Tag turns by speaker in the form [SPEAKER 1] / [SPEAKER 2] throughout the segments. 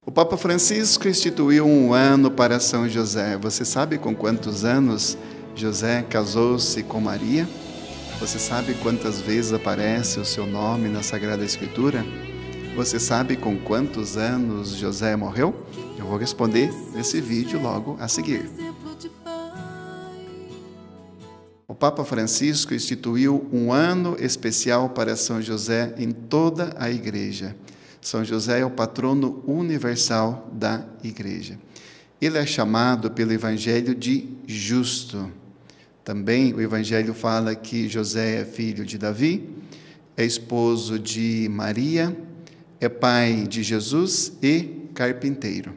[SPEAKER 1] O Papa Francisco instituiu um ano para São José. Você sabe com quantos anos José casou-se com Maria? Você sabe quantas vezes aparece o seu nome na Sagrada Escritura? Você sabe com quantos anos José morreu? Eu vou responder nesse vídeo logo a seguir. O Papa Francisco instituiu um ano especial para São José em toda a Igreja. São José é o patrono universal da Igreja. Ele é chamado pelo Evangelho de justo. Também o Evangelho fala que José é filho de Davi, é esposo de Maria, é pai de Jesus e carpinteiro.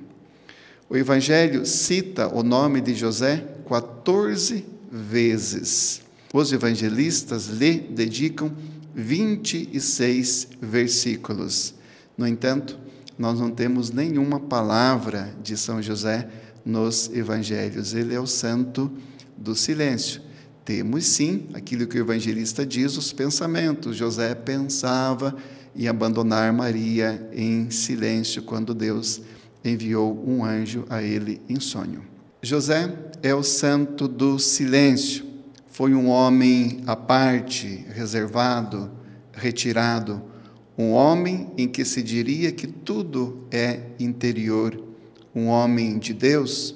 [SPEAKER 1] O Evangelho cita o nome de José 14 vezes. Os evangelistas lhe dedicam 26 versículos. No entanto, nós não temos nenhuma palavra de São José nos evangelhos. Ele é o santo do silêncio. Temos sim aquilo que o evangelista diz, os pensamentos. José pensava em abandonar Maria em silêncio quando Deus enviou um anjo a ele em sonho. José é o santo do silêncio. Foi um homem à parte, reservado, retirado. Um homem em que se diria que tudo é interior. Um homem de Deus,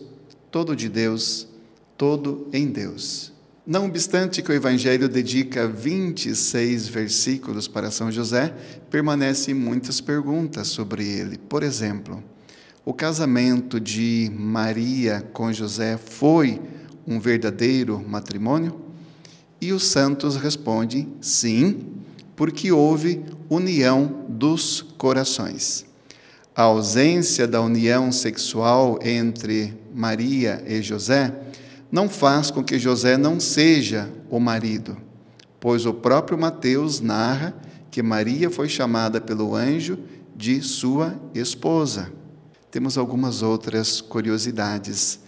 [SPEAKER 1] todo em Deus. Não obstante que o Evangelho dedica 26 versículos para São José, permanecem muitas perguntas sobre ele. Por exemplo, o casamento de Maria com José foi um verdadeiro matrimônio? E os santos respondem sim, porque houve união dos corações. A ausência da união sexual entre Maria e José não faz com que José não seja o marido, pois o próprio Mateus narra que Maria foi chamada pelo anjo de sua esposa. Temos algumas outras curiosidades.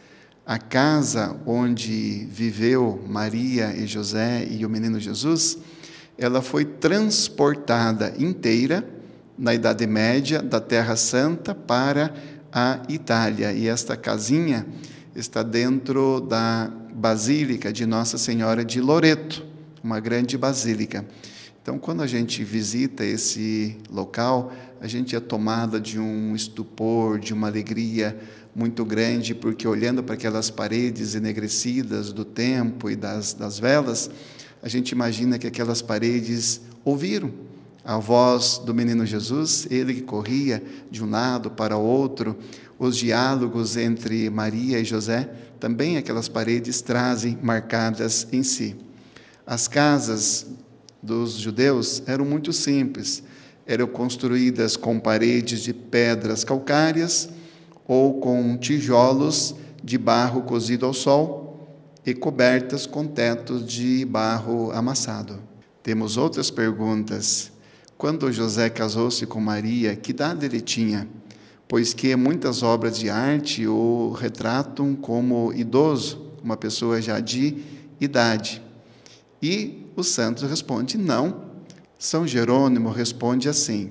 [SPEAKER 1] A casa onde viveu Maria e José e o menino Jesus, ela foi transportada inteira na Idade Média da Terra Santa para a Itália. E esta casinha está dentro da Basílica de Nossa Senhora de Loreto, uma grande basílica. Então, quando a gente visita esse local, a gente é tomada de um estupor, de uma alegria muito grande, porque olhando para aquelas paredes enegrecidas do tempo e das velas, a gente imagina que aquelas paredes ouviram a voz do menino Jesus, ele que corria de um lado para o outro, os diálogos entre Maria e José, também aquelas paredes trazem marcadas em si. As casas dos judeus eram muito simples, eram construídas com paredes de pedras calcárias ou com tijolos de barro cozido ao sol, e cobertas com tetos de barro amassado. Temos outras perguntas. Quando José casou-se com Maria, que idade ele tinha? Pois que muitas obras de arte o retratam como idoso, uma pessoa já de idade. E os santos respondem não. São Jerônimo responde assim: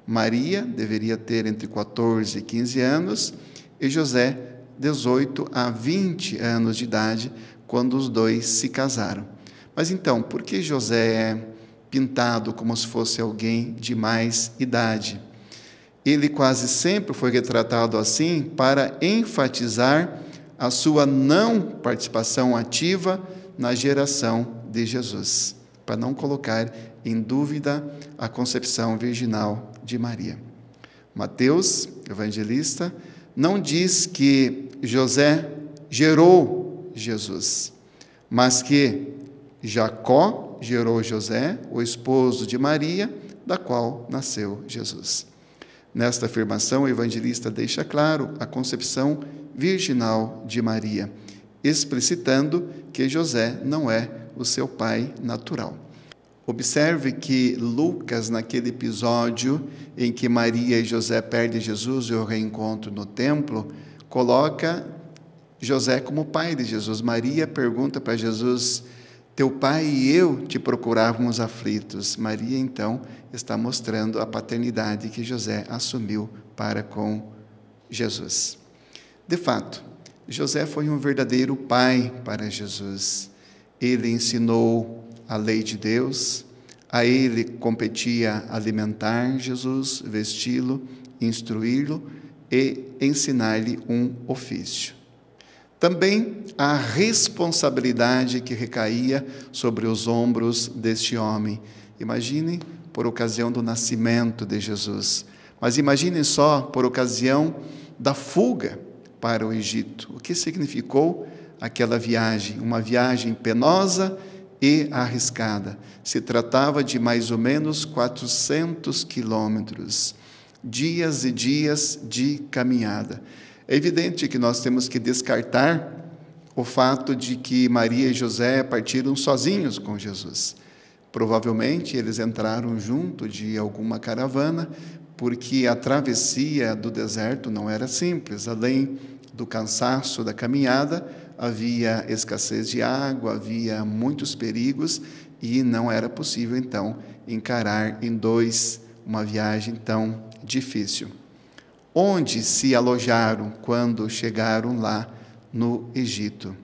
[SPEAKER 1] Maria deveria ter entre 14 e 15 anos e José 18 a 20 anos de idade, quando os dois se casaram. Mas então, por que José é pintado como se fosse alguém de mais idade? Ele quase sempre foi retratado assim para enfatizar a sua não participação ativa na geração de Jesus, para não colocar em dúvida a concepção virginal de Maria. Mateus, evangelista, não diz que José gerou Jesus, mas que Jacó gerou José, o esposo de Maria, da qual nasceu Jesus. Nesta afirmação, o evangelista deixa claro a concepção virginal de Maria, explicitando que José não é o seu pai natural. Observe que Lucas, naquele episódio em que Maria e José perdem Jesus e o reencontro no templo, coloca José como pai de Jesus. Maria pergunta para Jesus: Teu pai e eu te procurávamos aflitos. Maria, então, está mostrando a paternidade que José assumiu para com Jesus. De fato, José foi um verdadeiro pai para Jesus. Ele ensinou a lei de Deus, a ele competia alimentar Jesus, vesti-lo, instruí-lo e ensinar-lhe um ofício. Também a responsabilidade que recaía sobre os ombros deste homem. Imagine por ocasião do nascimento de Jesus, mas imagine só por ocasião da fuga para o Egito. O que significou aquela viagem? Uma viagem penosa e arriscada. Se tratava de mais ou menos 400 quilômetros, dias e dias de caminhada. É evidente que nós temos que descartar o fato de que Maria e José partiram sozinhos com Jesus. Provavelmente eles entraram junto de alguma caravana, porque a travessia do deserto não era simples. Além do cansaço da caminhada, havia escassez de água, havia muitos perigos e não era possível, então, encarar em dois uma viagem tão difícil. Onde se alojaram quando chegaram lá no Egito?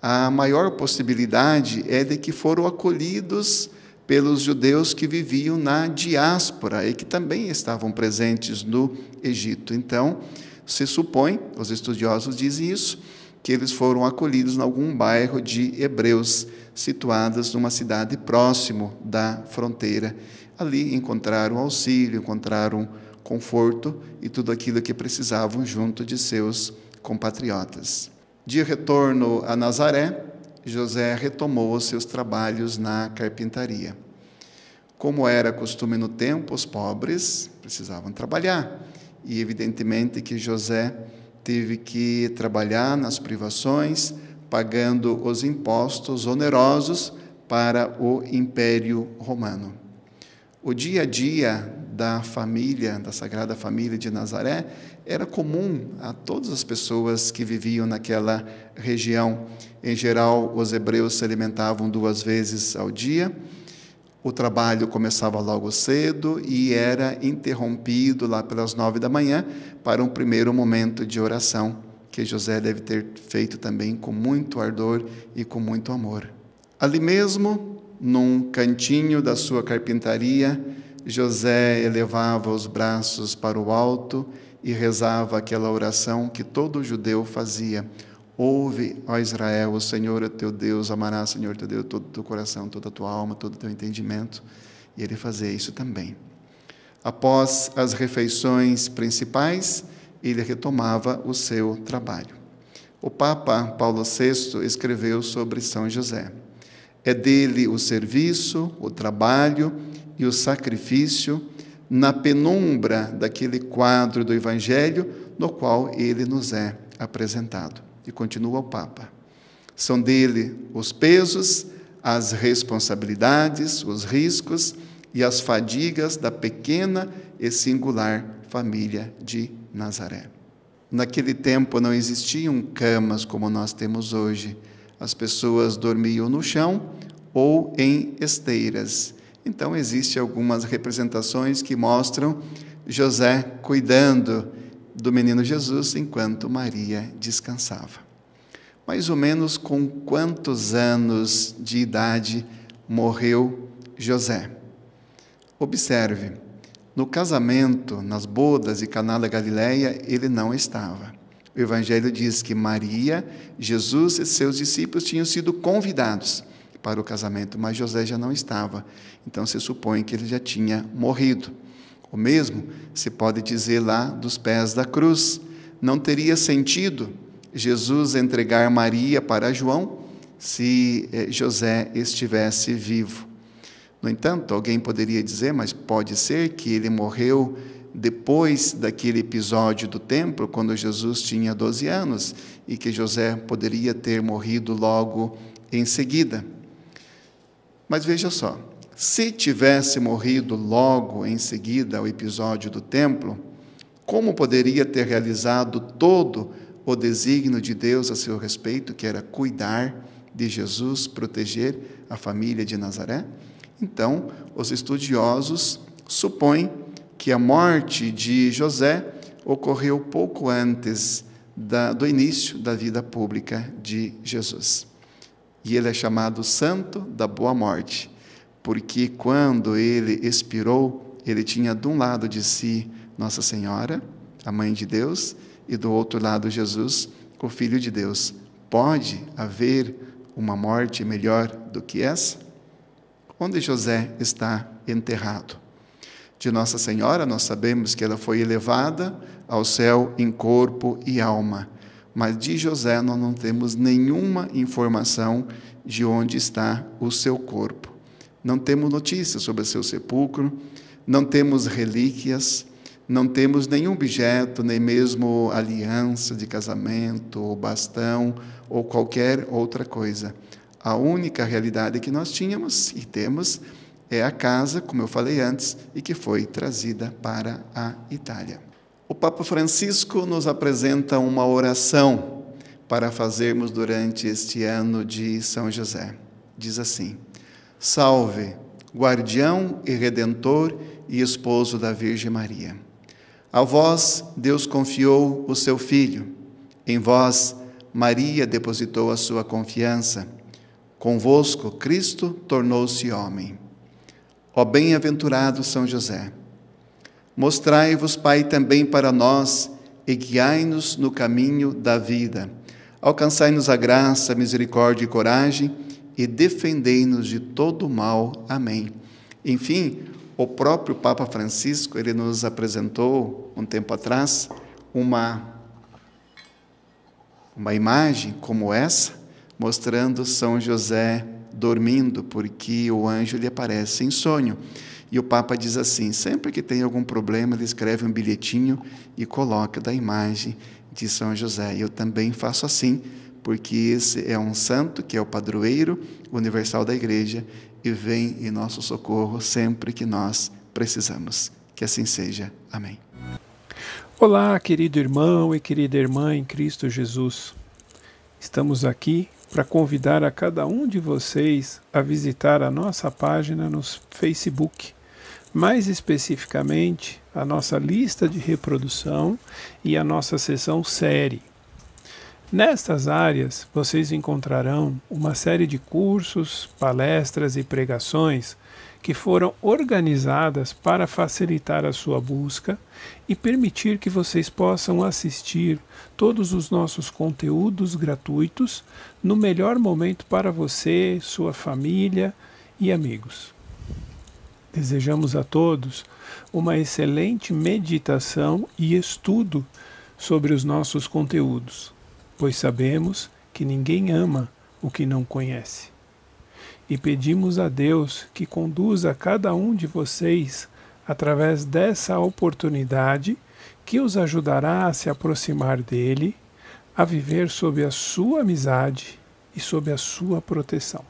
[SPEAKER 1] A maior possibilidade é de que foram acolhidos pelos judeus que viviam na diáspora e que também estavam presentes no Egito. Então, se supõe, os estudiosos dizem isso, que eles foram acolhidos em algum bairro de hebreus, situados numa cidade próximo da fronteira. Ali encontraram auxílio, encontraram conforto e tudo aquilo que precisavam junto de seus compatriotas. De retorno a Nazaré, José retomou os seus trabalhos na carpintaria. Como era costume no tempo, os pobres precisavam trabalhar. E evidentemente que José teve que trabalhar nas privações, pagando os impostos onerosos para o Império Romano. O dia a dia da família, da Sagrada Família de Nazaré, era comum a todas as pessoas que viviam naquela região. Em geral, os hebreus se alimentavam 2 vezes ao dia. O trabalho começava logo cedo e era interrompido lá pelas 9 da manhã para um primeiro momento de oração, que José deve ter feito também com muito ardor e com muito amor. Ali mesmo, num cantinho da sua carpintaria, José elevava os braços para o alto e rezava aquela oração que todo judeu fazia. Ouve, ó Israel, o Senhor é teu Deus, amarás, Senhor teu Deus, todo o teu coração, toda a tua alma, todo o teu entendimento. E ele fazia isso também. Após as refeições principais, ele retomava o seu trabalho. O Papa Paulo VI escreveu sobre São José. É dele o serviço, o trabalho e o sacrifício na penumbra daquele quadro do Evangelho no qual ele nos é apresentado. E continua o Papa. São dele os pesos, as responsabilidades, os riscos e as fadigas da pequena e singular família de Nazaré. Naquele tempo não existiam camas como nós temos hoje. As pessoas dormiam no chão ou em esteiras. Então, existem algumas representações que mostram José cuidando do menino Jesus enquanto Maria descansava. Mais ou menos com quantos anos de idade morreu José? Observe, no casamento, nas bodas de Caná da Galileia, ele não estava. O Evangelho diz que Maria, Jesus e seus discípulos tinham sido convidados para o casamento, mas José já não estava. Então se supõe que ele já tinha morrido. O mesmo se pode dizer lá dos pés da cruz. Não teria sentido Jesus entregar Maria para João se José estivesse vivo. No entanto, alguém poderia dizer, mas pode ser que ele morreu depois daquele episódio do templo, quando Jesus tinha 12 anos, e que José poderia ter morrido logo em seguida. Mas veja só, se tivesse morrido logo em seguida ao episódio do templo, como poderia ter realizado todo o desígnio de Deus a seu respeito, que era cuidar de Jesus proteger a família de Nazaré? Então, os estudiosos supõem que a morte de José ocorreu pouco antes do início da vida pública de Jesus. E ele é chamado Santo da Boa Morte, porque quando ele expirou, ele tinha de um lado de si Nossa Senhora, a Mãe de Deus, e do outro lado Jesus, o Filho de Deus. Pode haver uma morte melhor do que essa? Onde José está enterrado? De Nossa Senhora, nós sabemos que ela foi elevada ao céu em corpo e alma, mas de José nós não temos nenhuma informação de onde está o seu corpo. Não temos notícias sobre o seu sepulcro, não temos relíquias, não temos nenhum objeto, nem mesmo aliança de casamento, ou bastão, ou qualquer outra coisa. A única realidade que nós tínhamos e temos é a casa, como eu falei antes, e que foi trazida para a Itália. O Papa Francisco nos apresenta uma oração para fazermos durante este ano de São José. Diz assim: Salve, guardião e redentor e esposo da Virgem Maria. A vós Deus confiou o seu Filho, em vós Maria depositou a sua confiança, convosco Cristo tornou-se homem. Ó bem-aventurado São José, mostrai-vos, Pai, também para nós e guiai-nos no caminho da vida. Alcançai-nos a graça, a misericórdia e coragem e defendei-nos de todo o mal. Amém. Enfim, o próprio Papa Francisco, ele nos apresentou, um tempo atrás, uma imagem como essa, mostrando São José dormindo, porque o anjo lhe aparece em sonho. E o Papa diz assim, sempre que tem algum problema, ele escreve um bilhetinho e coloca da imagem de São José. Eu também faço assim, porque esse é um santo que é o padroeiro universal da Igreja e vem em nosso socorro sempre que nós precisamos. Que assim seja. Amém.
[SPEAKER 2] Olá, querido irmão e querida irmã em Cristo Jesus. Estamos aqui para convidar a cada um de vocês a visitar a nossa página no Facebook, mais especificamente a nossa lista de reprodução e a nossa seção série. Nestas áreas, vocês encontrarão uma série de cursos, palestras e pregações que foram organizadas para facilitar a sua busca e permitir que vocês possam assistir todos os nossos conteúdos gratuitos no melhor momento para você, sua família e amigos. Desejamos a todos uma excelente meditação e estudo sobre os nossos conteúdos, pois sabemos que ninguém ama o que não conhece. E pedimos a Deus que conduza cada um de vocês através dessa oportunidade que os ajudará a se aproximar dele, a viver sob a sua amizade e sob a sua proteção.